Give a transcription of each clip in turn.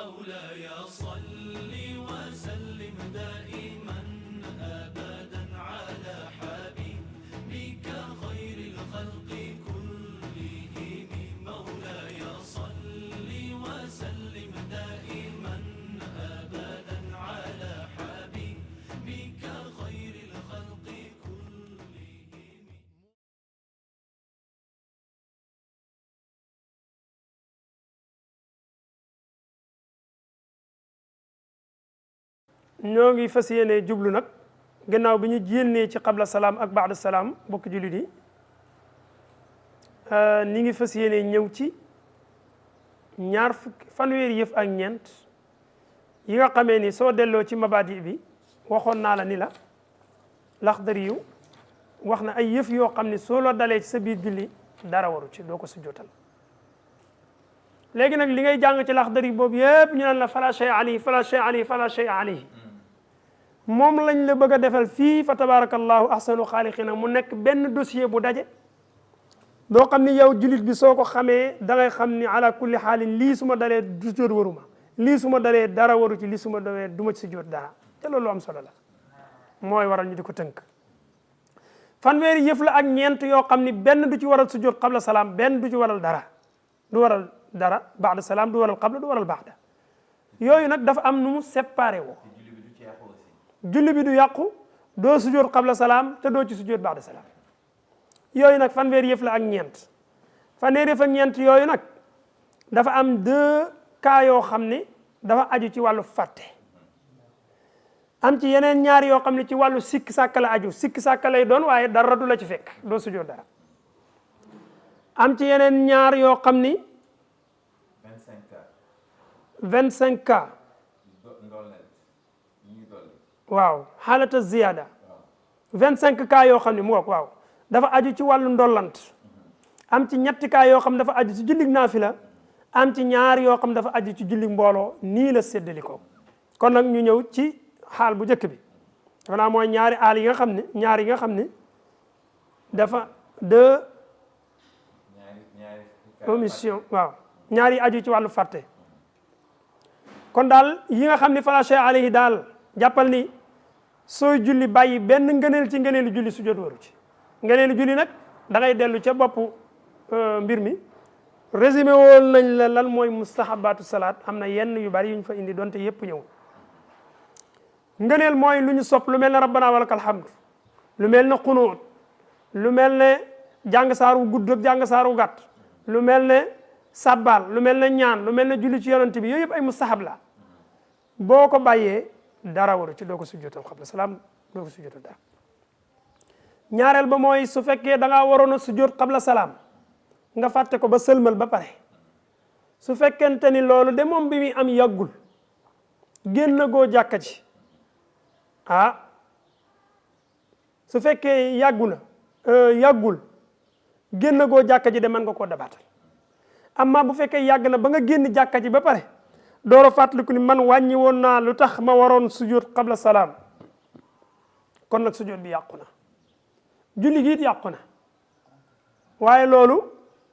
مولاي صل وسلم دائما أبدا على حبيبك خير الخلق كلهم مولاي صل وسلم دائما أبدا على حبيبك خير الخلق كلهم. ñoo ngi fas yéene jublu nag gannaaw bi ñu génnee ci qabla salaam ak baada salaam bokk jullit yi ni ngi fas yéene ñëw ci ñaar fukki fanweeri yëf ak ñeent yi nga xamee ni soo delloo ci mabadi bi waxoon naa la ni la Laxdari yu wax na ay yëf yoo xam ni soo la dalee ci sa biir julli dara waru ci doo ko sujjootal léegi nag li ngay jàng ci Laxdari boobu yëpp ñu naan la fala shay alayhi fala shay alayhi fala shay alayhi moom lañ la bëgg a defal fii fa tabarakallahu ahsanu xaaliqina mu nekk benn dossier bu daje doo xam ni yow julit bi soo ko xamee da ngay xam ni ala kulli xaalin lii su ma dalee du sujjóot waruma lii su ma dalee dara waru ci lii su ma dalee du ma ci sujjóot dara te loolu am solo la mooy waral ñu di ko tënk fanweeri yëf la ak ñeent yoo xam ni benn du ci waral sujjóot qabla salaam benn du ci waral dara du waral dara baada salaam du waral qabla du waral baada yooyu nag dafa am nu mu séparé woo julli bi du yàqu doo sujjóot qabla salaam te doo ci sujjóot baada salaam yooyu nag fanweeri yëf la ak ñeent fanweeri yëf ak ñeent yooyu nag dafa am deux cas yoo xam ne dafa aju ci wàllu fàtte am ci yeneen ñaar yoo xam ne ci wàllu sikk sàkka la aju sikk sàkka lay doon waaye dara du la ci fekk doo sujjóot dara am ci yeneen ñaar yoo xam ni 25 cas waaw xaalata ziyaada 25 cas yoo xam ne mu ngoog waaw dafa aju ci wàllu ndollant am ci ñetti cas yoo xam dafa aju ci jullig naafila am ci ñaar yoo xam dafa aju ci jullig mbooloo nii la séddali ko kon nag ñu ñëw ci xaal bu njëkk bi dafa naa mooy ñaari aal yi nga xam ne ñaar yi nga xam ne dafa de omission waaw ñaar yi aju ci wàllu fàtte kon daal yi nga xam ne fala shay alayhi daal jàppal ni sooy julli bàyyi benn ngëneel ci ngëneelu julli sujjóot waru ci ngëneelu julli nag da ngay dellu ca boppu mbir mi résumé woon nañ la lan mooy mustahabatu salaat am na yenn yu bari yuñ fa indi donte yépp ñëw ngëneel mooy lu ñu sopp lu mel ne rabbana walakal hamd lu mel ne xunuut lu mel ne jàng saaru gudd ak jàng saaru gàtt lu mel ne sabbal lu mel ne ñaan lu mel ne julli ci yonent bi yooyu yëpp ay mustahab la boo ko bàyyee dara waru ci doo ko sujjóotal qabla salaam doo ko sujjóotal dara ñaareel ba mooy su fekkee da ngaa waroon a sujjóot qabla salaam nga fàtte ko ba sëlmal ba pare su fekkente ni loolu de moom bi muy am yàggul génn goo jàkka ci su fekkee yàggul génn goo jàkka ji de mën nga koo dabaatal amma bu fekkee yàgg na ba nga génn jàkka ji ba pare dooro fàttaliku ni man wàññi woon naa lu tax ma waroon sujjóot qabla salaam kon nag sujjóot bi yàqu na julli gi it yàqu na waaye loolu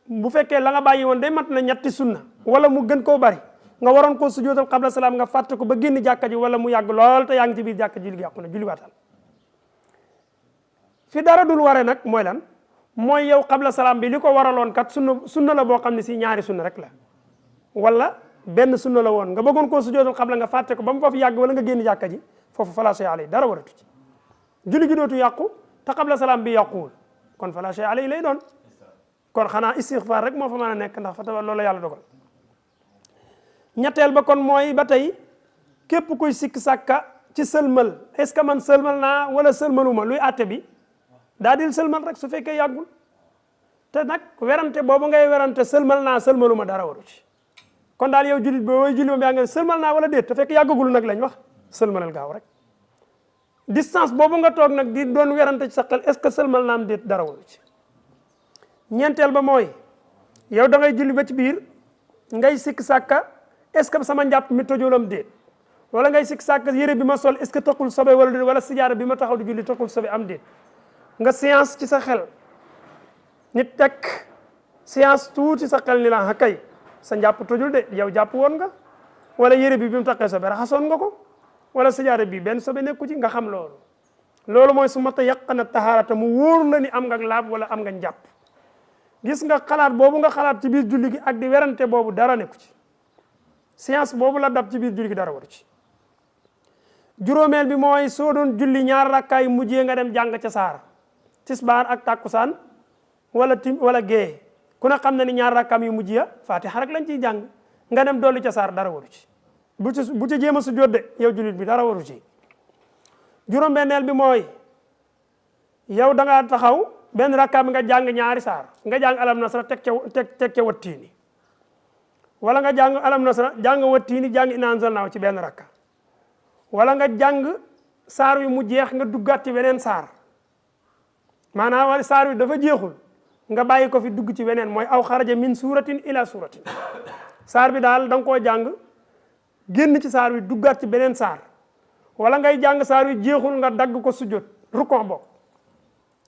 bu fekkee la nga bàyyi woon day mat na ñetti sunna wala mu gën koo bari nga waroon koo sujjóotal qabla salaam nga fàtte ko ba génn jàkka ji wala mu yàgg lool te yaa ngi ci biir jàkka julli gi yàqu na julli waatal fi dara dul ware nag mooy lan mooy yow qabla salaam bi li ko waraloon kat sunna la boo xam ne si ñaari sunna rek la wala benn sunna la woon nga bëggoon koo sujjóotal qabla nga fàtte ko ba mu foofu yàgg wala nga génn jàkka ji foofu fala shay alay dara waratu ci julli gi dootu yàqu te qabla salaam bi yàquwul kon fala shay alay lay doon kon xanaa istighfar rek moo fa mën a nekk ndax fa tawa loolu la yàlla dogal ñetteel ba kon mooy ba tey képp kuy sikk sàkka ci sëlmal est ce que man sëlmal naa wala sëlmaluma luy àtte bi daa dil sëlmal rek su fekkee yàggul te nag werante boobu ngay werante sëlmal naa sëlmaluma dara waru ci kon daal yow jullit booy julli moom yaa ngi sëlmal naa wala déet te fekk yàggagul nag lañ wax sëlmalal gaaw rek distance boobu nga toog nag di doon werante ci sa xel est ce que sëlmal naa am déet dara waru ci ñeenteel ba mooy yow da ngay julli ba ci biir ngay sikk sàkka est ce que sama njàpp mi tojolam déet wala ngay sikk sàkka yére bi ma sol est ce que taxul sobe wala déet wala sijaara bi ma taxaw di julli taxul sobe am déet nga séance ci sa xel nit teg séance tuuti sa xel ni la kay sa njàpp tojul de yow jàpp woon nga wala yére bi mu taqee sobe raxasoon nga ko wala sajaada bi benn sobe nekku ci nga xam loolu mooy su mata yaqana taharata mu wóor la ni am nga laab wala am nga njàpp. gis nga xalaat boobu nga xalaat ci biir julli gi ak di werante boobu dara nekku ci science boobu la dab ci biir julli gi dara waru ci. juróomeel bi mooy soo doon julli ñaar rakkaay mujjee nga dem jàng ca saar tisbaar ak tàkkusaan wala gée ku ne xam na ni ñaar rakkaam yu mujj ya fatiha rek lañ ciy jàng nga dem dolli ca saar dara waru ci bu ca jéem a sujjóot de yow jullit bi dara waru ci. juróom-benneel bi mooy yow da ngaa taxaw benn rakkaa bi nga jàng ñaari saar nga jàng alam nasra teg ca wattiini wala nga jàng alam nasra jàng wattiini jàng inaa anzalnaahu ci benn rakka wala nga jàng saar wi mu jeex nga duggaat ci weneen saar maanaam wala saar wi dafa jeexul nga bàyyi ko fi dugg ci weneen mooy aw xaraja min suratin ila suratin saar bi daal da nga koo jàng génn ci saar wi duggaat ci beneen saar wala ngay jàng saar wi jeexul nga dagg ko sujjóot rukon bokk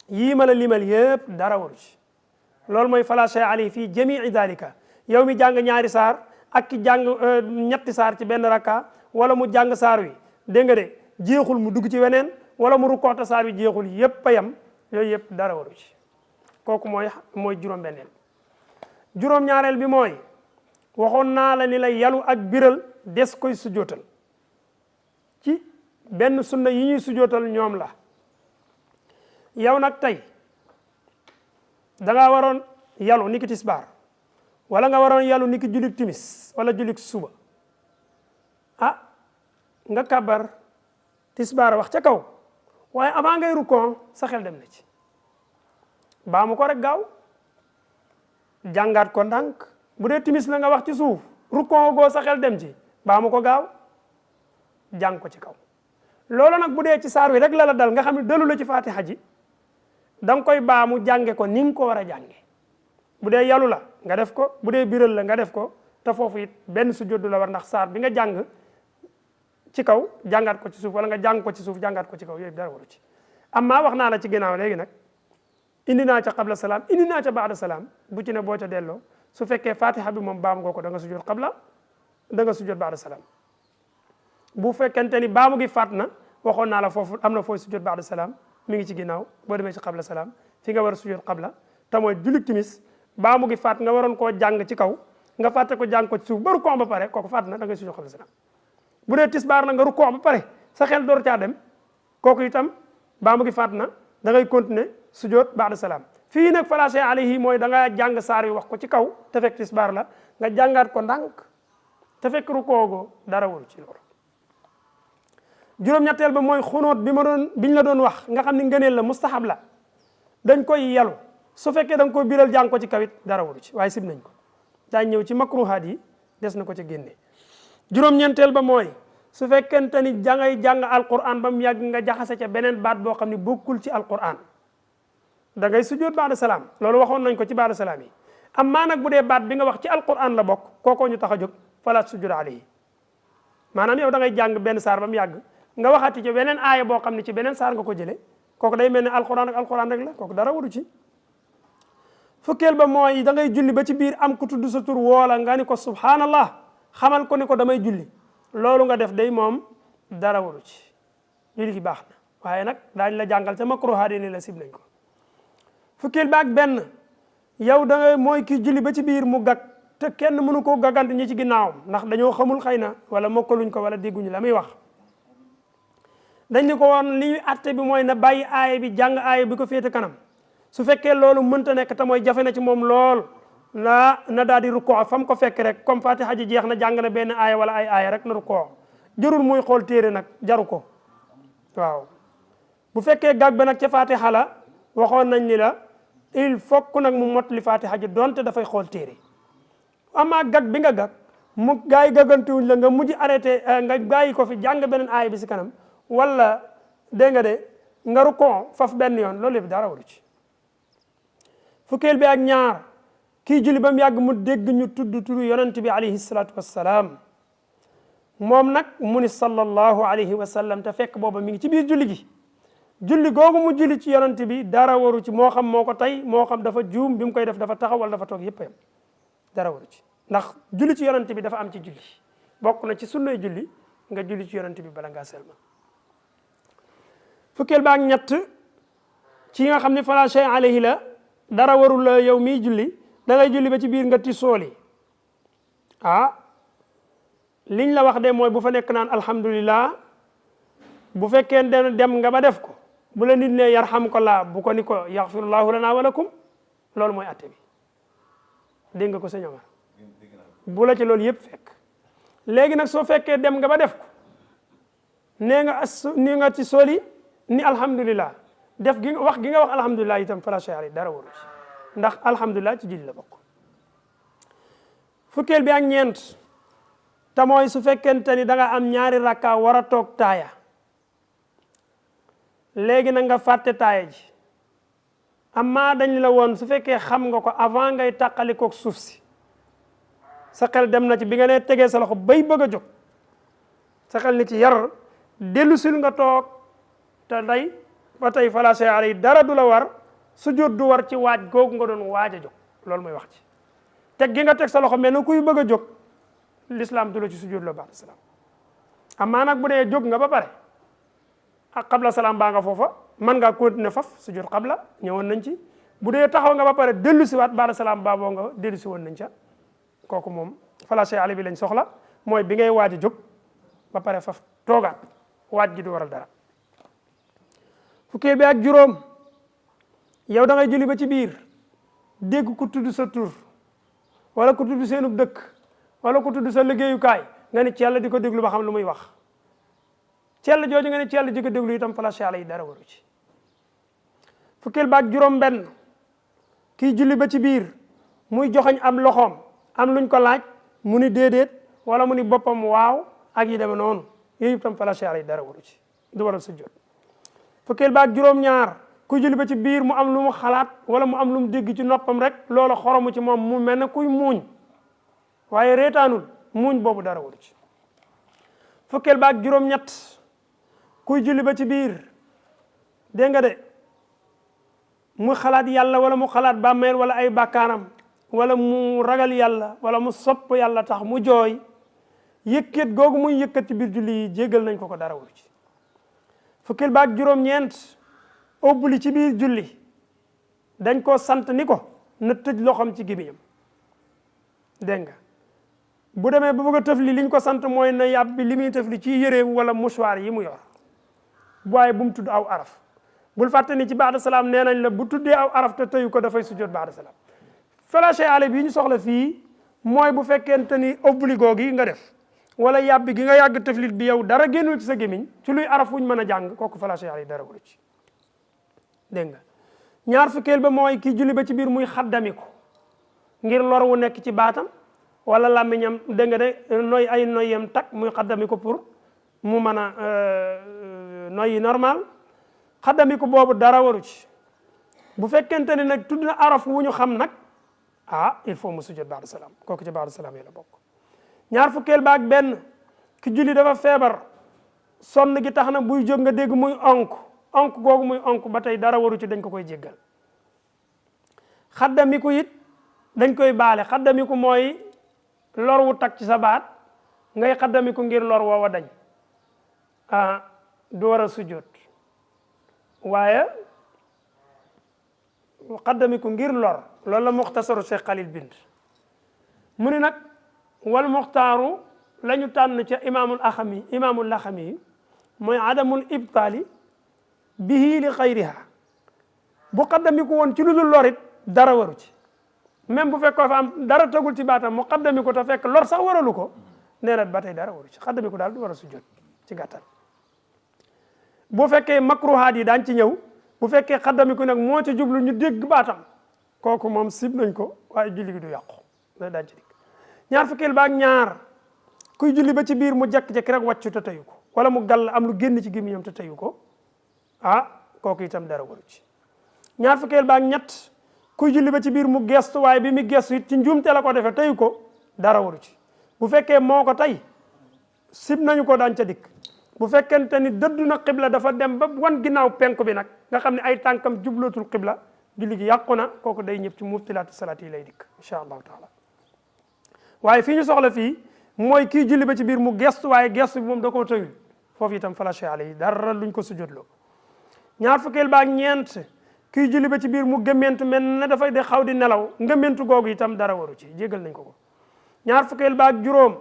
yii ma la limal yépp dara waru ci loolu mooy fala shay alayhi fii jamii dalika yow mi jàng ñaari saar ak ki jàng ñetti saar ci benn rakka wala mu jàng saar wi dégg nga de jeexul mu dugg ci weneen wala mu rukkoo te saar wi jeexul yépp a yam yooyu yépp dara waru ci kooku mooy juróom-benneel. juróom-ñaareel bi mooy waxoon naa la ni la yalu ak biral des koy sujootal ci benn sunna yi ñuy sujootal ñoom la yow nag tey da nga waroon yalu niki tisbaar wala nga waroon yalu niki julik timis wala julik suba nga kabar tisbaar wax ca kaw waaye avant ngay rukkoo sa xel dem na ci baamu ko rek gaaw jàngaat ko ndànk bu dee timis la nga wax ci suuf rukkoo goo sa xel dem ci baamu ko gaaw jàng ko ci kaw loolu nag bu dee ci saar wi rek la dal nga xam ne dalu la ci fatiha ji da nga koy baamu jànge ko ni nga ko war a jànge bu dee yalu la nga def ko bu dee biral la nga def ko te foofu it benn sujjóot du la war ndax saar bi nga jàng ci kaw jàngaat ko ci suuf wala nga jàng ko ci suuf jàngaat ko ci kaw yooyu dara waru ci amma wax naa la ci ginnaaw léegi nag indi naa ca qabla salaam indi naa ca baada salaam bu ci ne boo ca delloo su fekkee fatiha bi moom baamu ko da nga sujjóot qabla da nga sujjóot baada salaam bu fekkente ni baamu gi faat na waxoon naa la foofu am na fooy sujjóot baada salaam mi ngi ci ginnaaw boo demee ci qabla salaam fi nga war a sujjóot qabla te mooy jullit timis baamu gi faat nga waroon koo jàng ci kaw nga fàtte ko jàng ko ci suuf ba rukkoo ba pare kooku faat na da ngay sujjóot qabla salaam bu dee tisbaar la nga rukkoo ba pare sa xel door caa dem kooku itam baamu gi faat na da ngay continuer sujjóot baada salaam fii nag fala shay alayhi mooy da nga jàng saar wi wax ko ci kaw te fekk tisbaar la nga jàngaat ko ndànk te fekk rukkoo goo dara waru ci loolu. juróom-ñetteel ba mooy xunóot biñ la doon wax nga xam ni ngëneel la mustahab la dañ koy yalu su fekkee da nga koy biral jàng ko ci kawit dara waru ci waaye sib nañ ko daañ ñëw ci makruhaat yi des na ko ca génne. juróom-ñeenteel ba mooy su fekkente ni jangay jàng alquran ba mu yàgg nga jaxase ca beneen baat boo xam ne bokkul ci alquran da ngay sujjóot baada salaam loolu waxoon nañ ko ci baada salaam yi amma nag bu dee baat bi nga wax ci alquran la bokk kookoo ñu tax a jóg fala sujjóot alayhi maanaam yow da ngay jàng benn saar ba mu yàgg nga waxati ci beneen aaya boo xam ne ci beneen saar nga ko jëlee kooku day mel ne alquran ak alquran rek la kooku dara waru ci. fukkeel ba mooy da ngay julli ba ci biir am ku tudd sa tur woola nga ni ko subhanallah xamal ko ni ko damay julli loolu nga def day moom dara waru ci julli gi baax na waaye nag daañ la jàngal ca makruhaat yi ni la sib nañ ko. fukkeel ba ak benn yow da ngay mooy kii julli ba ci biir mu gag te kenn mënu koo gagante ñi ci ginnaawam ndax dañoo xamul xëy na wala mokkaluñ ko wala dégguñu la muy wax dañ ni ko woon li ñuy atte bi mooy na bàyyi aaya bi jàng aaya bi ko féete kanam su fekkee loolu mënta nekk te mooy jafe na ci moom lool na daal di rukkoo fa mu ko fekk rek comme fatiha ji jeex na jàng na benn aaya wala ay aaya rek na rukkoo jërul muy xool téere nag jaru ko waaw. bu fekkee gag ba nag ca fatiha la waxoon nañ ni la il faut nag mu mot li fatiha ji donte dafay xool téere amaa gag bi nga gag mu gaa yi gàggantiwuñ la nga mujj arrêté nga bàyyi ko fi jàng beneen aaya bi si kanam wala dégg nga de nga rukkoo faf benn yoon loolu yëpp dara waru ci. fukkeel bi ak ñaar kii julli ba mu yàgg mu dégg ñu tudd turu yonent bi alayhi salaatu wassalaam moom nag mu ni sallallahu alayhi wa sallam te fekk booba mi ngi ci biir julli gi julli googu mu julli ci yonent bi dara waru ci moo xam moo ko tey moo xam dafa juum bi mu koy def dafa taxaw wala dafa toog yëpp yam dara waru ci ndax julli ci yonent bi dafa am ci julli bokk na ci sunnay julli nga julli ci yonent bi bala ngaa selma fukkeel ba ak ñett ci nga xam ne fala shay alayhi la dara warul la yow miy julli da ngay julli ba ci biir nga ti sooli liñ la wax de mooy bu fa nekk naan alhamdulillah bu fekkee dem nga ba def ko bu la nit ne yarhamkallah bu ko ni ko yaxfirullahu lana wa lakum loolu mooy atte bi dégg nga ko sëñ Omar bu la ci loolu yëpp fekk léegi nag soo fekkee dem nga ba def ko nee nga ci sooli ni alhamdulillah def gi wax alhamdulillah itam fala shay alayhi dara waru ci ndax alhamdulillah ci julli la bokk fukkeel bi ak ñeent te mooy su fekkente ni da nga am ñaari rakka war a toog taaya léegi nag nga fàtte taaya ji amma dañ la woon su fekkee xam nga ko avant ngay tàqalikook suuf si sa xel dem na ci bi nga ne tegee sa loxo bay bëgg a jóg sa xel ni ci yar dellu sil nga toog te day ba tey fala shay alayhi dara du la war sujjóot du war ci waaj googu nga doon waaj a jóg loolu mooy wax ci teg gi nga teg sa loxo mel na kuy bëgg a jóg l'islam du la ci sujjóot la ba'da salaam amaa nag bu dee jóg nga ba pare ak qabla salaam baa nga foofa mën ngaa continuer faf sujjóot qabla ñëwoon nañ ci bu dee taxaw nga ba pare dellu si waat ba'da salaam baa boo nga dellu si woon nañ ca kooku moom fala shay alayhi bi lañ soxla mooy bi ngay waaj a jóg ba pare faf toogaat waaj gi du waral dara fukkeel bi ak juróom yow da ngay julli ba ci biir dégg ku tudd sa tur wala ku tudd seenub dëkk wala ku tudd sa liggéeyukaay nga ne ci yàlla di ko déglu ba xam lu muy wax ci yàlla jooju nga ne ci yàlla di ko déglu itam fala shay alayhi dara waru ci fukkeel ba ak juróom benn kii julli ba ci biir muy joxoñ am loxoom am luñ ko laaj mu ni déedéet wala mu ni boppam waaw ak yi deme noonu yooyu itam fala shay alayhi dara waru ci du waral sujjóot fukkeel ba ak juróom ñaar ku julli ba ci biir mu am lu mu xalaat wala mu am lu mu dégg ci noppam rek loola xoromu ci moom mu mel ne kuy muuñ waaye reetaanul muuñ boobu dara waru ci fukkeel ba ak juróom ñett kuy julli ba ci biir dégg nga de mu xalaat yàlla wala mu xalaat bàmmeel wala ay bàkkaaram wala mu ragal yàlla wala mu sopp yàlla tax mu jooy yëkkat googu muy yëkkat ci biir julli yi jéggal nañ ko dara waru ci fukkeel ba ak juróom ñeent obbuli ci biir julli dañ koo sant ni ko na tëj loxoom ci gémmiñam dégg nga bu demee ba bëgg a tëfli liñ ko sant mooy na yàbbi li muy tëfli ci yëreem wala mouchoir yi mu yor waaye bu mu tudd aw araf bul fàtte ni ci ba'da salaam nee nañ la bu tuddee aw araf te tëyu ko dafay sujjóot ba'da salaam fala shay alayhi bi ñu soxla fii mooy bu fekkente ni obligo gi nga def wala yàbbi gi nga yàgg tëflit bi yow dara génnul ci sa gémmiñ ci luy araf wuñ mën a jàng kooku fala shay alayhi dara waru ci dégg nga ñaar fukkeel ba mooy kii julli ba ci biir muy xaddamiku ngir lor wu nekk ci baatam wala làmmiñam dégg nga de noy ay noyyam tak muy xaddamiku pour mu mën a noyyi normal xaddamiku boobu dara waru ci bu fekkente ne nag tudd na araf wu ñu xam nag il faut mu sujjóot ba'da salaam kooku ci ba'da salaam yi la bokk ñaar fukkeel ba ak benn ki julli dafa feebar sonn gi tax na buy jóg nga dégg muy onk googu muy onk ba tey dara waru ci dañ ko koy jéggal xaddamiku it dañ koy baale xaddamiku mooy lor wu tag ci sa baat ngay xaddamiku ngir lor woowa dañ du war a sujjóot waaye xaddamiku ngir lor loolu la muxtasaru Cheikh Khalil bind mu ni nag wal muxtaaru la ñu tànn ca imaamul laxami mooy adamul ibtaali bihi li xayriha bu xaddamiku woon ci lu dul lorit dara waru ci même bu fekkoo fa am dara tagul ci baatam mu xaddamiku te fekk lor sax waralu ko nee na ba tey dara waru ci xaddamiku daal du war a sujjóot ci gàttal bu fekkee makruhaat yi daañ ci ñëw bu fekkee xaddamiku nag moo ci jublu ñu dégg baatam kooku moom sib nañ ko waaye julli gi du yàqu da daañ ci dikk ñaar fukkeel ba ak ñaar kuy julli ba ci biir mu jekk-jekk rek wàccu te teyu ko wala mu gàll am lu génn ci gémmiñam te teyu ko kooku itam dara waru ci ñaar fukkeel ba ak ñett kuy julli ba ci biir mu gestu waaye bi mu gestu it ci njuumte la ko defee teyu ko dara waru ci bu fekkee moo ko tey sib nañu ko daañ ca dikk bu fekkente ni dëddu na xibla dafa dem ba wan ginnaaw penku bi nag nga xam ne ay tànkam jublootul xibla julli gi yàqu na kooku day ñëpp ci mubtilaatu salaat yi lay dikk incha allahu taala waaye fii ñu soxla fii mooy kii julli ba ci biir mu gestu waaye gestu bi moom da koo tëyul foofu itam fala shay alayhi dara luñ ko sujjóotloo ñaar fukkeel ba ak ñeent kii julli ba ci biir mu gëmmentu mel na dafay di xaw di nelaw ngëmmentu googu itam dara waru ci jégal nañ ko ñaar fukkeel ba ak juróom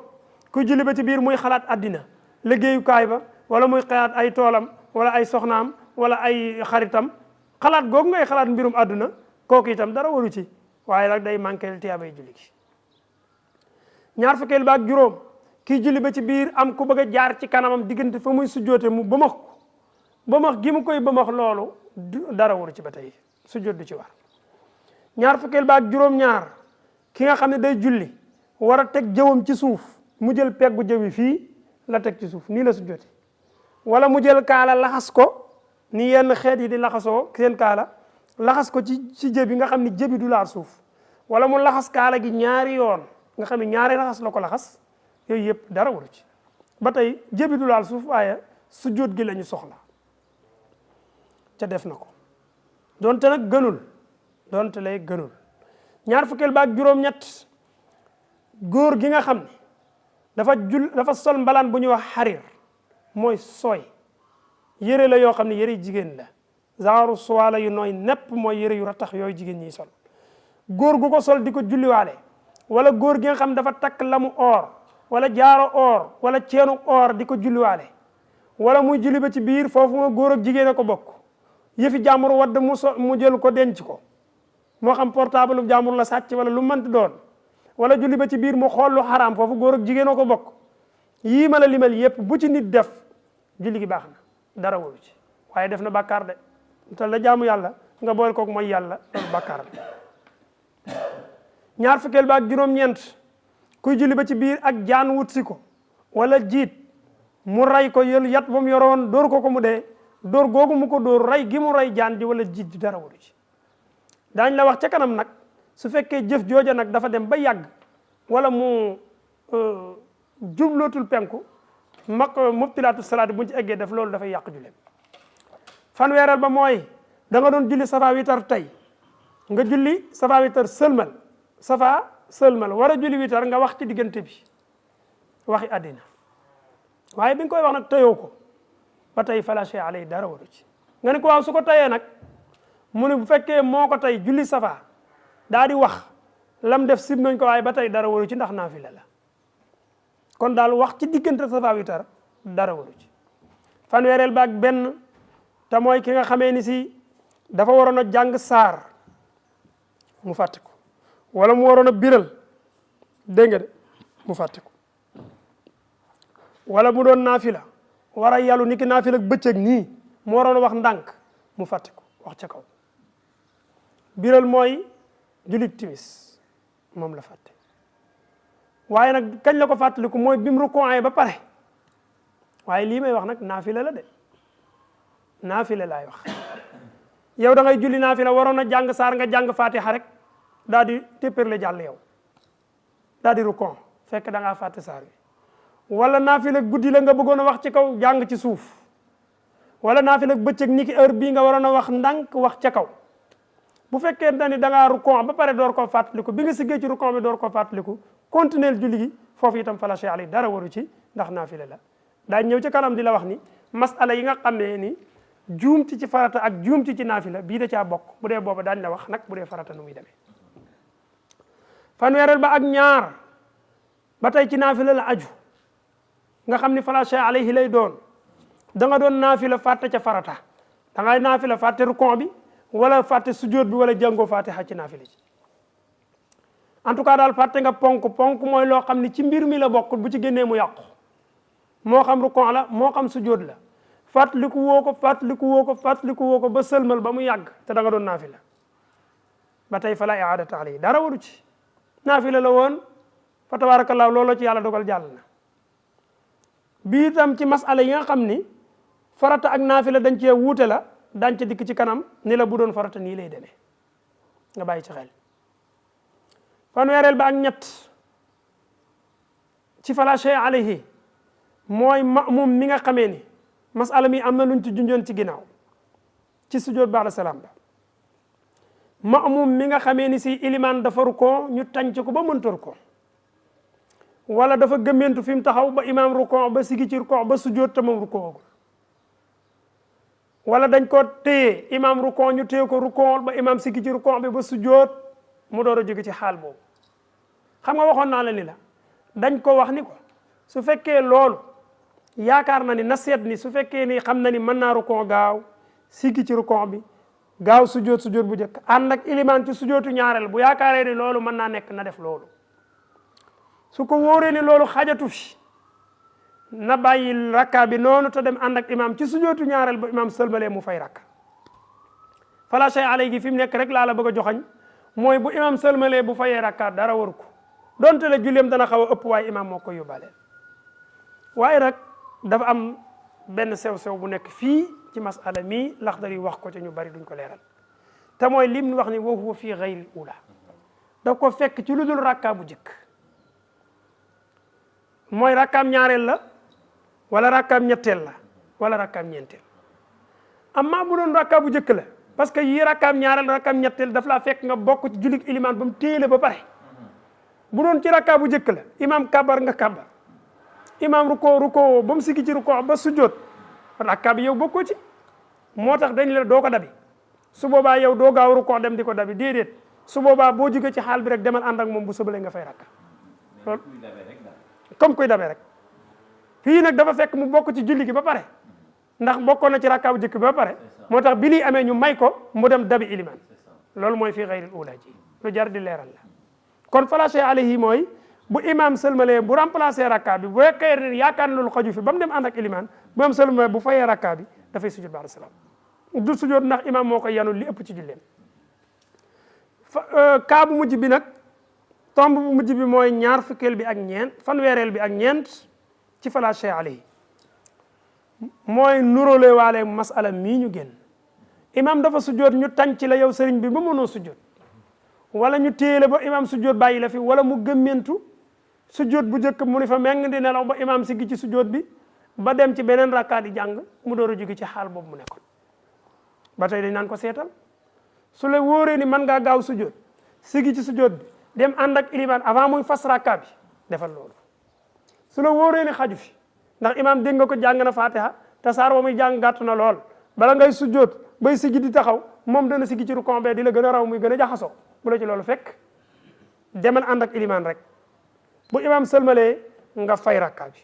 kuy julli ba ci biir muy xalaat àddina liggéeyukaay ba wala muy xalaat ay toolam wala ay soxnaam wala ay xaritam xalaat googu ngay xalaat mbirum àdduna kooku itam dara waru ci waaye nag day manqué tiyaabay julli gi ñaar fukkeel ba ak juróom kii julli ba ci biir am ku bëgg a jaar ci kanamam diggante fa muy sujjoote mu bëmax ko bëmax gi mu koy bëmax loolu dara waru ci ba tey sujjoot du ci war ñaar fukkeel ba ak juróom ñaar ki nga xam ne day julli war a teg jëwam ci suuf mu jël peggu jëwi fii la teg ci suuf nii la sujjoote wala mu jël kaala laxas ko ni yenn xeet yi di laxasoo seen kaala laxas ko ci jëbi nga xam ni jëbi du laal suuf wala mu laxas kaala gi ñaari yoon nga xam ne ñaari laxas la ko laxas yooyu yëpp dara waru ci ba tey jëbi du laal suuf waaye sujjóot gi la ñu soxla ca def na ko donte nag gënul donte lay gënul ñaar fukkeel ba ak juróom-ñett góor gi nga xam ne dafa sol mbalaan bu ñuy wax xarir mooy sooy yére la yoo xam ne yére jigéen la genre suwaala yu nooy nepp mooy yére yu ratax yooyu jigéen ñiy sol góor gu ko sol di ko julliwaale wala góor gi nga xam dafa takk lamu or wala jaaro or wala ceenu or di ko julliwaale wala muy julli ba ci biir foofu nga góor ak jigéen a ko bokk yëfi jàmbur wadd mu jël ko denc ko moo xam portable bu jàmbur la sàcc wala lu mënti doon wala julli ba ci biir mu xool lu xaraam foofu góor ak jigéen a ko bokk yii ma la limal yépp bu ci nit def julli gi baax na dara waru ci waaye def na bàkkaar de te la jaamu yàlla nga boole koog mooy yàlla loolu bàkkaar la ñaar fukkeel ba ak juróom-ñeent kuy julli ba ci biir ak jaan wut si ko wala jiit mu ray ko yël yat ba mu yoroon dóor ko mu dee dóor googu mu ko dóor ray gi mu ray jaan ji wala jiit ji dara waru ci daañ la wax ca kanam nag su fekkee jëf jooja nag dafa dem ba yàgg wala mu jublootul penku mubtilaatu salaat buñ ci eggee def loolu dafay yàq julleem fanweereel ba mooy da nga doon julli safa witar tey nga julli safa witar sëlmal war a julli witar nga wax ci diggante bi waxi àddina waaye bi nga koy wax nag tëyoo ko ba tey fala shay alay dara waru ci nga ne ko waaw su ko tayee nag mu ne bu fekkee moo ko tey julli safa daa di wax lam def sib nañ ko waaye ba tey dara waru ci ndax naafila la kon daal wax ci diggante safa witar dara waru ci fanweereel ba ak benn te mooy ki nga xamee ni si dafa waroon a jàng saar mu fàtte ko wala mu waroon a biral dégg nga de mu fàtte ko wala mu doon naafila war a yàllu ni ki naafila bëccëg nii mu waroon a wax ndànk mu fàtte ko wax ca kaw biral mooy julit timis moom la fàtte waaye nag kañ la ko fàttaliku mooy bi mu rukkooee ba pare waaye lii may wax nag naafila la de naafila laay wax yow da ngay julli naafila waroon a jàng saar nga jàng fatiha rek daa di téppérle jàll yow daa di rukkoo fekk da ngaa fàtte saar bi wala naafila guddi la nga bëggoon a wax ci kaw jàng ci suuf wala naafila bëccëg niki heure bii nga waroon a wax ndànk wax ca kaw bu fekkee ni da ngaa rukkoo ba pare door koo fàttaliku bi nga siggee ci rukkoo bi door koo fàttaliku continuer julli gi foofu itam fala shay alay dara waru ci ndax naafila la daa ñëw ci kanam di la wax ni masala yi nga xamee ni juumti ci farata ak juumti ci naafila bii da caa bokk bu dee booba daañ la wax nag bu dee farata nu muy demee fanweereel ba ak ñaar ba tey ci naafila la aju nga xam ni fala shay alayhi lay doon da nga doon naafila fàtte ca farata da ngay naafila fàtte rukon bi wala fàtte sujjóot bi wala jàngoo fatiha ci naafila ji en tout cas daal fàtte nga ponk mooy loo xam ni ci mbir mi la bokk bu ci génnee mu yàqu moo xam rukon la moo xam sujjóot la fàttaliku woo ko ba sëlmal ba mu yàgg te da nga doon naafila ba tey fala i'adata alayhi dara waru ci naafila la woon fa tabarakallah looloo ci yàlla dogal jàll na bii itam ci masala yi nga xam ni farata ak naafila dañ cee wuute la dañ ca dikk ci kanam ni la bu doon farata nii lay demee nga bàyyi ci xel fanweereel ba ak ñett ci fala shay alayhi mooy ma'mum mi nga xamee ni masala mi am na luñ ci junjoon ci ginnaaw ci sujjóot ba'da salaam ba ma'mum mi nga xamee ni si ilimaan dafa rukkoo ñu tànc ko ba mënta rukkoo wala dafa gëmmentu fi mu taxaw ba imam rukon ba sigi ci rukon ba sujjóot te moom rukoogul wala dañ ko téye imam rukon ñu téye ko rukon ba imam sigi ci rukon bi ba sujjóot mu door a jóge ci xaal boobu xam nga waxoon naa la ni la dañ ko wax ni ko su fekkee loolu yaakaar na ni na seet ni su fekkee ni xam na ni mën naa rukon gaaw sigi ci rukon bi gaaw sujjóot bu njëkk ànd ak ilimaan ci sujjóotu ñaareel bu yaakaaree ni loolu mën naa nekk na def loolu su ko wóoree ni loolu xajatu fi na bàyyi rakka bi noonu te dem ànd ak imam ci sujjóotu ñaareel ba imam sëlmalee mu fay rakka fala shay alay gi fi mu nekk rek laa la bëgg a joxañ mooy bu imam sëlmalee bu fayee rakka dara waru ko donte la julleem dana xaw a ëpp waaye imam moo koy yóbbaale waaye nag dafa am benn sew-sew bu nekk fii ci masala mii Laxdari wax ko ci ñu bari duñ ko leeral te mooy lim wax ni wa huwa fii gayril ula daf ko fekk ci lu dul rakka bu jëkk mooy rakkaam ñaareel la wala rakkaam ñetteel la wala rakkaam ñeenteel amma bu doon rakka bu jëkk la parce que yii rakkaam ñaareel rakkaam ñetteel daf laa fekk nga bokk ci jullit ilimaan ba mu téele ba pare bu doon ci rakka bu jëkk la imam kabar nga kabar imam ruko ba mu sigi ci ruko ba sujjóot rakka bi yow bokkoo ci moo tax dañ la doo ko dabi su boobaa yow doo gaaw ruko dem di ko dabi déedéet su boobaa boo jógee ci xaal bi rek demal ànd ak moom bu sëbalee nga fay rakka loolu comme kuy dabee rek fii nag dafa fekk mu bokk ci julli gi ba pare ndax bokkoon na ci rakka bu jëkk bi ba pare moo tax bi lii amee ñu may ko mu dem dabi iliman loolu mooy fii gayril ula ji lu jar di leeral la kon fala shay alayhi mooy bu imam sëlmalee bu remplacé rakka bi bu fekkee ne yaakaar na loolu xaju fi ba mu dem ànd ak iliman bu am sëlmalee bu fayee rakka bi dafay sujud ba'da salaam du sujud ndax imam moo koy yanul li ëpp ci julleem kaa bu mujj bi nag tomb bu mujj bi mooy ñaar fukkeel bi ak ñeent fanweereel bi ak ñeent ci fala shay alayhi mooy nuróole waale masala mii ñu génn imam dafa sujjoot ñu tànc la yow sëriñ bi ba mënoo sujjoot wala ñu téele ba imam sujjoot bàyyi la fi wala mu gëmmentu sujjoot bu njëkk mu ni fa meng di nelaw ba imam siggi ci sujjoot bi ba dem ci beneen rakkaat di jàng mu door a jóge ci xaal boobu mu nekkoon ba tey dañ naan ko seetal su la wóoree ni mën ngaa gaaw sujjoot siggi ci sujjoot bi dem ànd ak iliman avant muy fas rakka bi defal loolu su la wóoree ni xaju fi ndax imam dégg nga ko jàng na fatiha te saar wa muy jàng gàtt na lool bala ngay sujjoot bay siggi di taxaw moom dana siggi ci rukon bee di la gën a raw muy gën a jaxasoo bu la ci loolu fekk demal ànd ak iliman rek bu imam sëlmalee nga fay rakka bi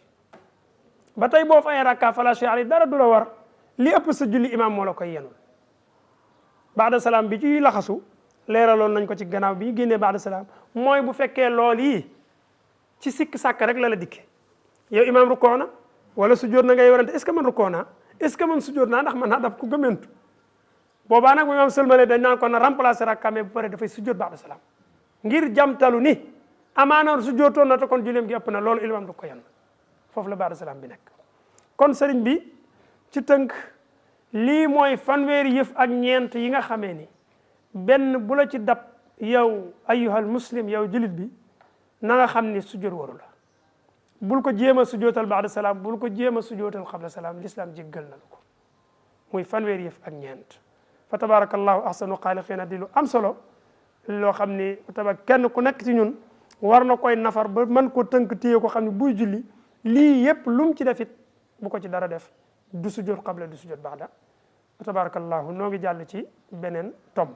ba tey boo fayee rakka fala shay alayhi dara du la war li ëpp sa julli imam moo la koy yenul baada salaam bi ci laxasu leeraloon nañ ko ci gannaaw bi génnee baada salaam mooy bu fekkee lool yi ci sikk sàkk rek la dikke yow imam rukkoo na wala sujjóot na ngay warante est ce que man rukkoo naa est ce que man sujjóot naa ndax man naa daf ku gëmmentu boobaa nag bu imam sëlmalee dañ naan ko na remplacer rakka mais bu pare dafay sujjóot baada salaam ngir jamtalu ni amaana sujjóotoon na te kon julleem gi ëpp na loolu imam du ko yan foofu la baada salaam bi nekk kon sëriñ bi ci tënk lii mooy fanweeri yëf ak ñeent yi nga xamee ni benn bu la ci dab yow ayyuhal muslim yow julit bi na nga xam ni sujjóot waru la bul ko jéem a sujjóotal baada salaam bul ko jéem a sujjóotal xabla salaam l'islam jéggal na la ko muy fanweeri yëf ak ñeent fa tabarakallahu ahsanu xaaliqiina di lu am solo loo xam ni kenn ku nekk ci ñun war na koy nafar ba mën ko tënk téye ko xam ne buy julli lii yëpp lu mu ci def it bu ko ci dara def du sujjóot xabla du sujjóot baada fa tabarakallahu noo ngi jàll ci beneen tomb